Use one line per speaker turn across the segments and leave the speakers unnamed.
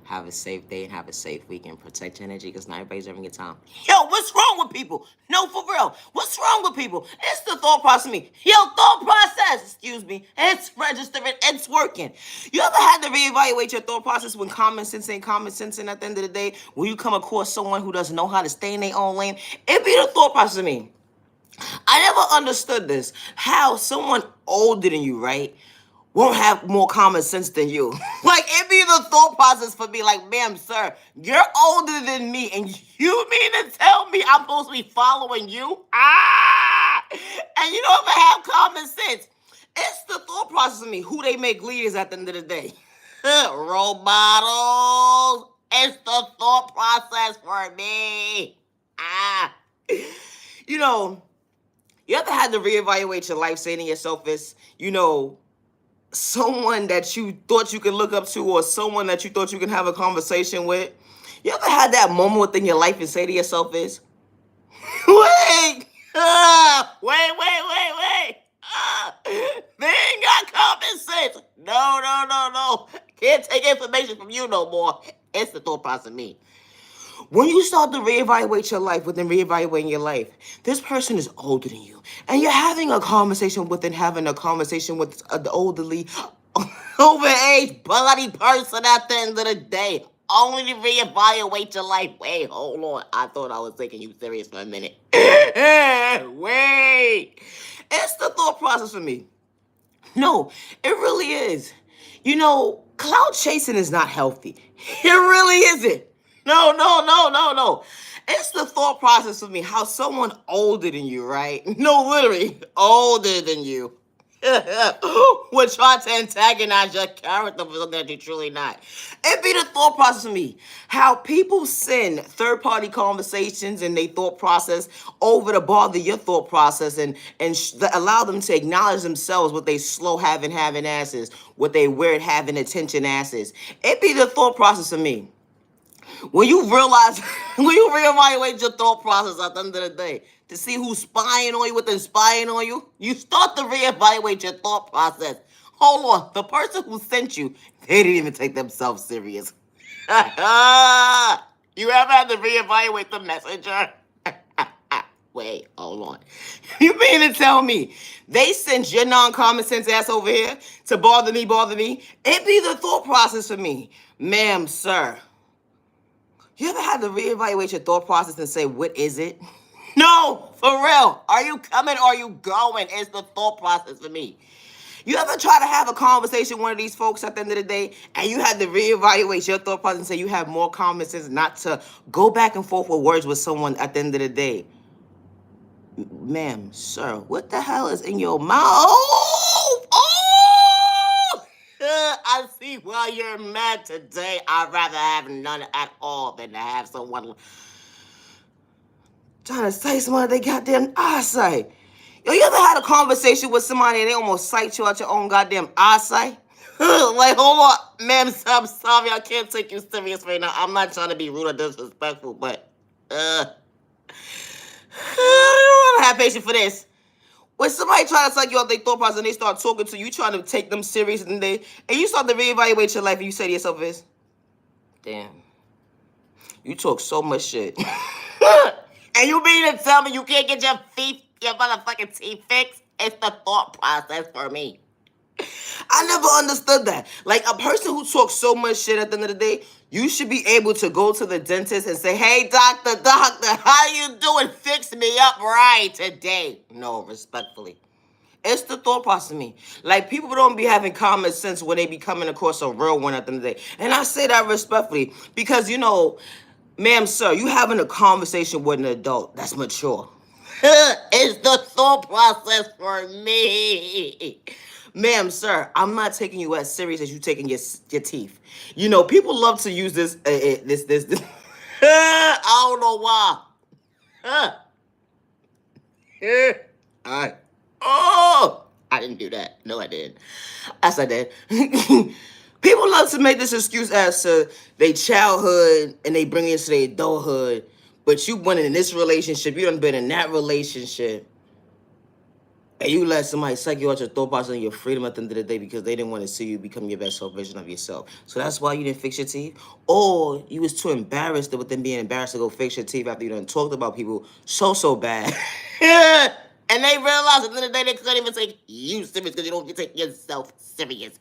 Have a safe day and have a safe weekend. Protect your energy because not everybody's having a good time. Yo, what's wrong with people? No, for real. What's wrong with people? It's the thought process of me. Yo, thought process, excuse me. It's registering. It's working. You ever had to reevaluate your thought process when common sense ain't common sense? And at the end of the day, when you come across someone who doesn't know how to stay in their own lane, it be the thought process of me. I never understood this. How someone older than you, right, won't have more common sense than you. Like, it be the thought process for me, like, ma'am, sir, you're older than me, and you mean to tell me I'm supposed to be following you? Ah! And you don't even have common sense. It's the thought process of me, who they make leaders at the end of the day. Role models. It's the thought process for me. Ah. You know, you ever had to reevaluate your life, saying to yourself is, someone that you thought you could look up to or someone that you thought you could have a conversation with? You ever had that moment within your life and say to yourself is, wait, wait. They ain't got common sense. No. Can't take information from you no more. It's the thought process of me. When you start to reevaluate your life within reevaluating your life, this person is older than you. And you're having a conversation within having a conversation with an elderly, overage, bloody person at the end of the day. Only to reevaluate your life. Wait, hold on. I thought I was taking you serious for a minute. Wait. It's the thought process for me. No, it really is. Cloud chasing is not healthy. It really isn't. No. It's the thought process of me, how someone older than you, right? No, literally, older than you would try to antagonize your character for something that you're truly not. It be the thought process of me. How people send third-party conversations and they thought process over to bother your thought process and allow them to acknowledge themselves with they slow having asses, with they weird having attention asses. It be the thought process of me. When you realize, when you reevaluate your thought process at the end of the day to see who's spying on you, what's spying on you, you start to reevaluate your thought process. Hold on, the person who sent you, they didn't even take themselves serious. You ever had to reevaluate the messenger? Wait, hold on. You mean to tell me they sent your non-common sense ass over here to bother me? It be the thought process for me. Ma'am, sir, you ever had to reevaluate your thought process and say, what is it? No, for real. Are you coming or are you going? It's the thought process for me. You ever try to have a conversation with one of these folks at the end of the day and you had to reevaluate your thought process and say you have more common sense not to go back and forth with words with someone at the end of the day? Ma'am, sir, what the hell is in your mouth? I see why you're mad today. I'd rather have none at all than to have someone trying to say something they goddamn eyesight. Yo, you ever had a conversation with somebody and they almost sight you out your own goddamn eyesight? Like, hold on, ma'am, I'm sorry, I can't take you serious right now. I'm not trying to be rude or disrespectful, but I don't have patience for this. When somebody try to suck you out their thought process and they start talking to you, trying to take them serious, and you start to reevaluate your life, and you say to yourself, "Is damn, you talk so much shit." And you mean to tell me you can't get your motherfucking teeth fixed? It's the thought process for me. I never understood that. Like, a person who talks so much shit at the end of the day, you should be able to go to the dentist and say, hey, doctor, how you doing? Fix me up right today. No, respectfully. It's the thought process of me. Like, people don't be having common sense when they be coming across a real one at the end of the day. And I say that respectfully because, ma'am, sir, you having a conversation with an adult that's mature. It's the thought process for me. Ma'am, sir, I'm not taking you as serious as you taking your teeth. People love to use this. I don't know why. All right. Oh, I didn't do that. No, I didn't. Yes, I did. People love to make this excuse as to their childhood and they bring it into their adulthood. But you went in this relationship, you done been in that relationship. And you let somebody suck you out your thought process and your freedom at the end of the day because they didn't want to see you become your best self version of yourself. So that's why you didn't fix your teeth? Or you was too embarrassed with them being embarrassed to go fix your teeth after you done talked about people so bad. And they realized at the end of the day they couldn't even take you serious because you don't take yourself serious.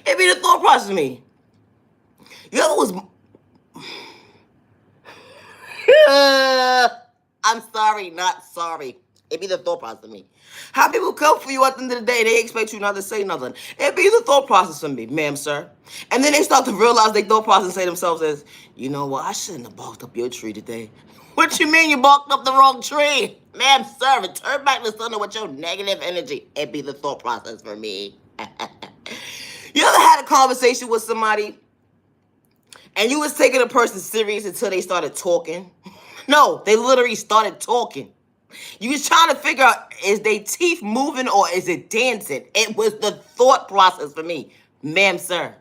It be the thought process of me. You know what was... I'm sorry, not sorry. It be the thought process of me. How people come for you at the end of the day, they expect you not to say nothing. It be the thought process of me, ma'am, sir. And then they start to realize they thought process and say to themselves as, you know what, I shouldn't have barked up your tree today. What you mean you barked up the wrong tree? Ma'am, sir, return back to center with your negative energy. It be the thought process for me. You ever had a conversation with somebody and you was taking a person serious until they started talking? No, they literally started talking. You was trying to figure out, is they teeth moving or is it dancing? It was the thought process for me. Ma'am, sir,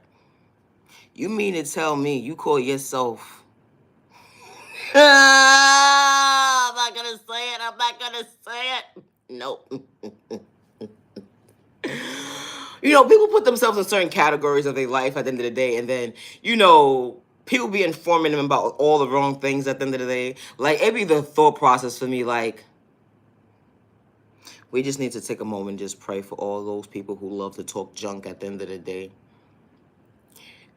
you mean to tell me you call yourself... I'm not gonna say it. I'm not gonna say it. Nope. You know, people put themselves in certain categories of their life at the end of the day, and then, you know, people be informing them about all the wrong things at the end of the day. Like, it be the thought process for me, like, we just need to take a moment and just pray for all those people who love to talk junk at the end of the day.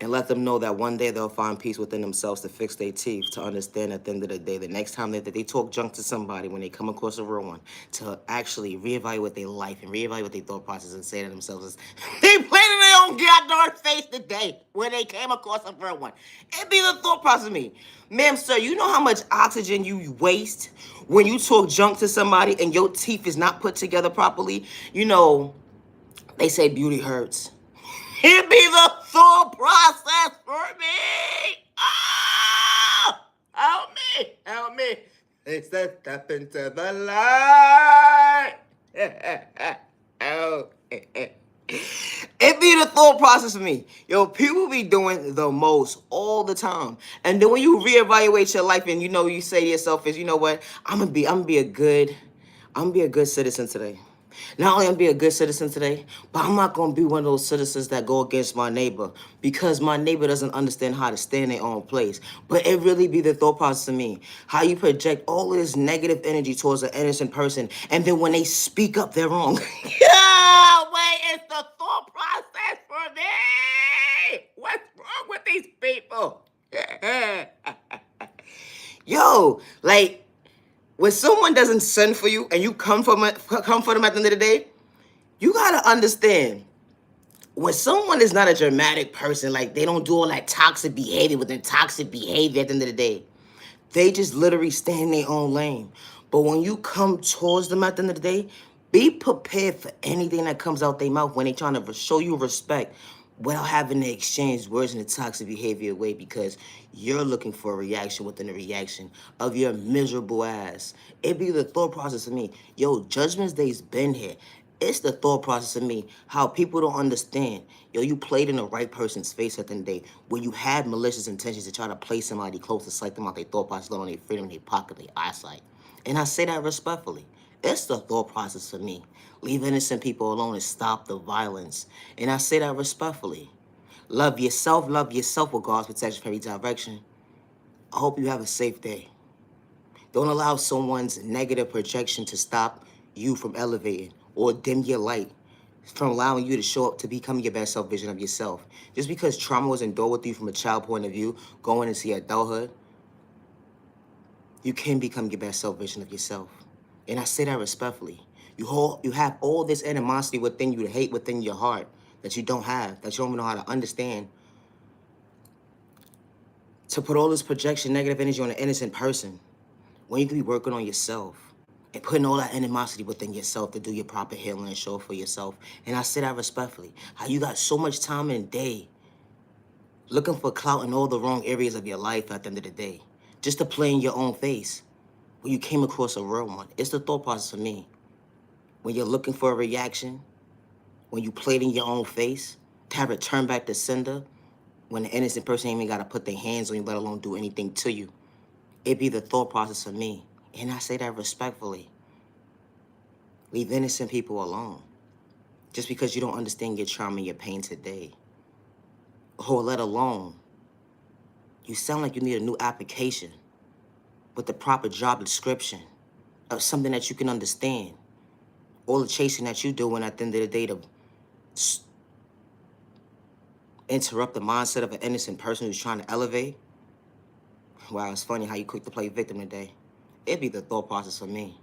And let them know that one day they'll find peace within themselves to fix their teeth, to understand at the end of the day, the next time that they talk junk to somebody, when they come across a real one, to actually reevaluate their life and reevaluate their thought process and say to themselves, they played in their own goddamn face today when they came across a real one. It be the thought process of me. Ma'am, sir, you know how much oxygen you waste when you talk junk to somebody and your teeth is not put together properly? You know, they say beauty hurts. It be the thought process for me. Ah! Help me. Help me. They said step into the light. Oh. It be the thought process for me. Yo, people be doing the most all the time. And then when you reevaluate your life and you know you say to yourself is, you know what, I'm gonna be a good citizen today. Not only am I be a good citizen today, but I'm not going to be one of those citizens that go against my neighbor because my neighbor doesn't understand how to stay in their own place. But it really be the thought process of me. How you project all this negative energy towards an innocent person, and then when they speak up, they're wrong. Yeah, wait, it's the thought process for me. What's wrong with these people? Yo, like, when someone doesn't send for you and you come for them at the end of the day, you gotta understand, when someone is not a dramatic person, like they don't do all that toxic behavior within toxic behavior at the end of the day, they just literally stay in their own lane. But when you come towards them at the end of the day, be prepared for anything that comes out their mouth when they trying to show you respect without having to exchange words in a toxic behavior way, because you're looking for a reaction within a reaction of your miserable ass. It be the thought process of me. Yo, Judgment Day's been here. It's the thought process of me, how people don't understand. Yo, you played in the right person's face at the end of the day, where you had malicious intentions to try to play somebody close to psych them out their thought process, on their freedom, their pocket, their eyesight. And I say that respectfully. It's the thought process for me. Leave innocent people alone and stop the violence. And I say that respectfully. Love yourself with God's protection for every direction. I hope you have a safe day. Don't allow someone's negative projection to stop you from elevating or dim your light from allowing you to show up to become your best self vision of yourself. Just because trauma was endured with you from a child point of view, going into your adulthood, you can become your best self vision of yourself. And I say that respectfully. You have all this animosity within you, the hate within your heart that you don't have, that you don't even know how to understand. To put all this projection, negative energy on an innocent person, when you could be working on yourself and putting all that animosity within yourself to do your proper healing and show up for yourself. And I say that respectfully. How you got so much time in the day looking for clout in all the wrong areas of your life at the end of the day, just to play in your own face when you came across a real one. It's the thought process for me. When you're looking for a reaction, when you played in your own face, to have it turn back to sender, when the innocent person ain't even got to put their hands on you, let alone do anything to you. It be the thought process for me. And I say that respectfully. Leave innocent people alone. Just because you don't understand your trauma and your pain today, or let alone, you sound like you need a new application with the proper job description of something that you can understand. All the chasing that you doing at the end of the day to interrupt the mindset of an innocent person who's trying to elevate. Wow, it's funny how you quick to play victim today. It'd be the thought process for me.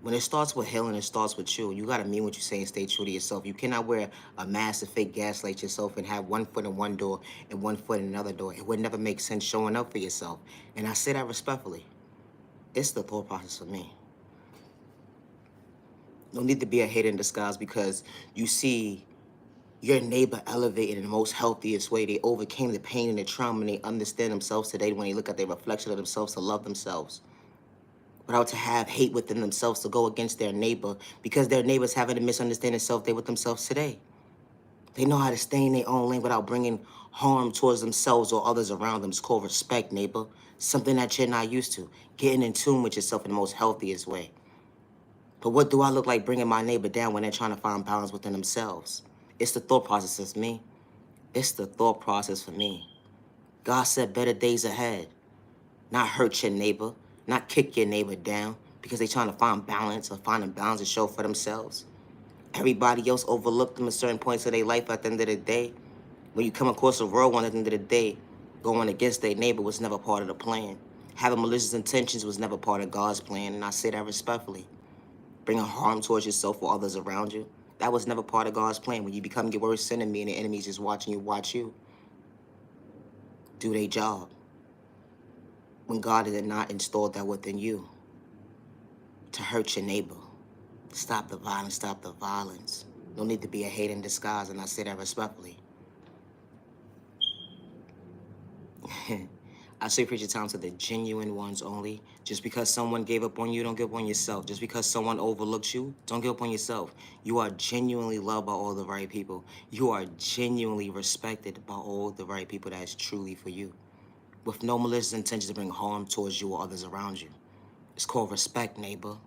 When it starts with healing, it starts with you. You gotta mean what you say and stay true to yourself. You cannot wear a mask to fake gaslight yourself and have one foot in one door and one foot in another door. It would never make sense showing up for yourself. And I say that respectfully. It's the thought process for me. No need to be a hater in disguise because you see your neighbor elevated in the most healthiest way. They overcame the pain and the trauma and they understand themselves today when they look at their reflection of themselves to love themselves. Without to have hate within themselves to go against their neighbor because their neighbor's having a misunderstanding self-day with themselves today. They know how to stay in their own lane without bringing harm towards themselves or others around them. It's called respect, neighbor. Something that you're not used to. Getting in tune with yourself in the most healthiest way. But what do I look like bringing my neighbor down when they're trying to find balance within themselves? It's the thought process of me. It's the thought process for me. God said better days ahead. Not hurt your neighbor, not kick your neighbor down because they're trying to find balance or finding balance to show for themselves. Everybody else overlooked them at certain points of their life at the end of the day. When you come across a real one at the end of the day, going against their neighbor was never part of the plan. Having malicious intentions was never part of God's plan, and I say that respectfully. Bringing harm towards yourself or others around you, that was never part of God's plan. When you become your worst enemy and the enemy's just watching you watch you do their job. When God did not install that within you to hurt your neighbor. Stop the violence, stop the violence. No need to be a hate in disguise, and I say that respectfully. I say preach your time to the genuine ones only. Just because someone gave up on you, don't give up on yourself. Just because someone overlooks you, don't give up on yourself. You are genuinely loved by all the right people. You are genuinely respected by all the right people that is truly for you. With no malicious intention to bring harm towards you or others around you. It's called respect, neighbor.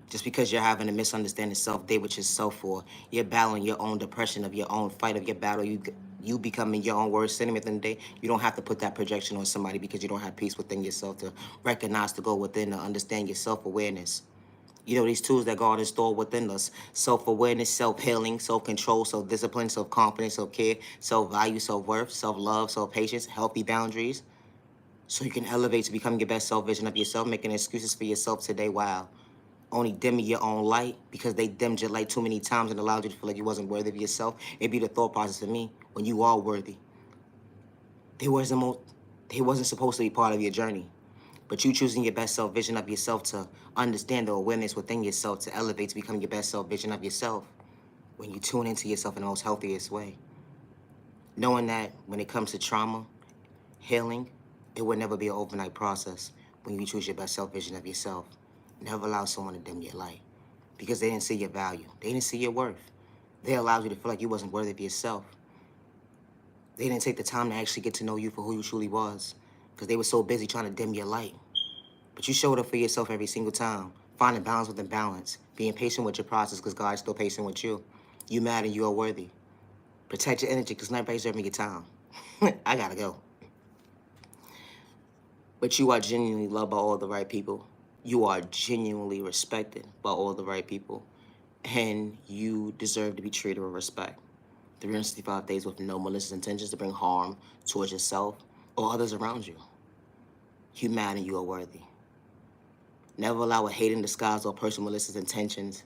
Just because you're having a misunderstanding self-day with yourself or you're battling your own depression of your own fight of your battle, you becoming your own worst enemy at the end of the day, you don't have to put that projection on somebody because you don't have peace within yourself to recognize, to go within, to understand your self-awareness. You know, these tools that God installed within us: self-awareness, self-healing, self-control, self-discipline, self-confidence, self-care, self-value, self-worth, self-love, self-patience, healthy boundaries. So you can elevate to becoming your best self-vision of yourself, making excuses for yourself today. Wow. Only dimming your own light because they dimmed your light too many times and allowed you to feel like you wasn't worthy of yourself. It'd be the thought process for me when you are worthy. They wasn't supposed to be part of your journey. But you choosing your best self-vision of yourself to understand the awareness within yourself to elevate to become your best self-vision of yourself when you tune into yourself in the most healthiest way. Knowing that when it comes to trauma, healing, it would never be an overnight process when you choose your best self-vision of yourself. Never allow someone to dim your light because they didn't see your value. They didn't see your worth. They allowed you to feel like you wasn't worthy of yourself. They didn't take the time to actually get to know you for who you truly was because they were so busy trying to dim your light. But you showed up for yourself every single time, finding balance within balance, being patient with your process because God is still patient with you. You matter, you are worthy. Protect your energy because nobody's serving your time. I gotta go. But you are genuinely loved by all the right people. You are genuinely respected by all the right people. And you deserve to be treated with respect. 365 days with no malicious intentions to bring harm towards yourself or others around you. You matter, you are worthy. Never allow a hate in disguise or personal malicious intentions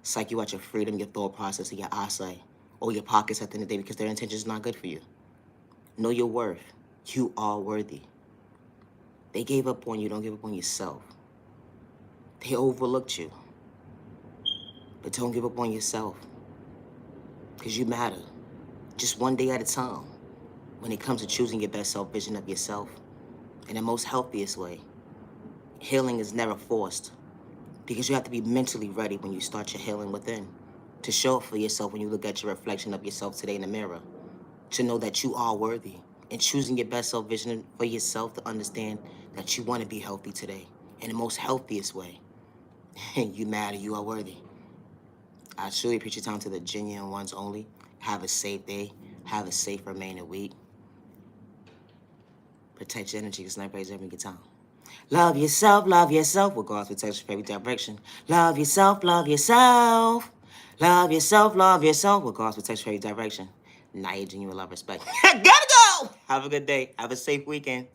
psych you out your freedom, your thought process, and your eyesight, or your pockets at the end of the day because their intention is not good for you. Know your worth. You are worthy. They gave up on you, don't give up on yourself. They overlooked you. But don't give up on yourself. Because you matter. Just one day at a time. When it comes to choosing your best self-vision of yourself in the most healthiest way. Healing is never forced. Because you have to be mentally ready when you start your healing within. To show up for yourself when you look at your reflection of yourself today in the mirror. To know that you are worthy. And choosing your best self-vision for yourself to understand that you want to be healthy today in the most healthiest way. You matter, you are worthy. I truly appreciate your time to the genuine ones only. Have a safe day. Have a safe remaining week. Protect your energy because night prays every good time. Love yourself, love yourself. With God's protection for every direction. Love yourself, love yourself. Love yourself, love yourself. With God's protection for every direction. Now you genuine love, respect. Gotta go. Have a good day. Have a safe weekend.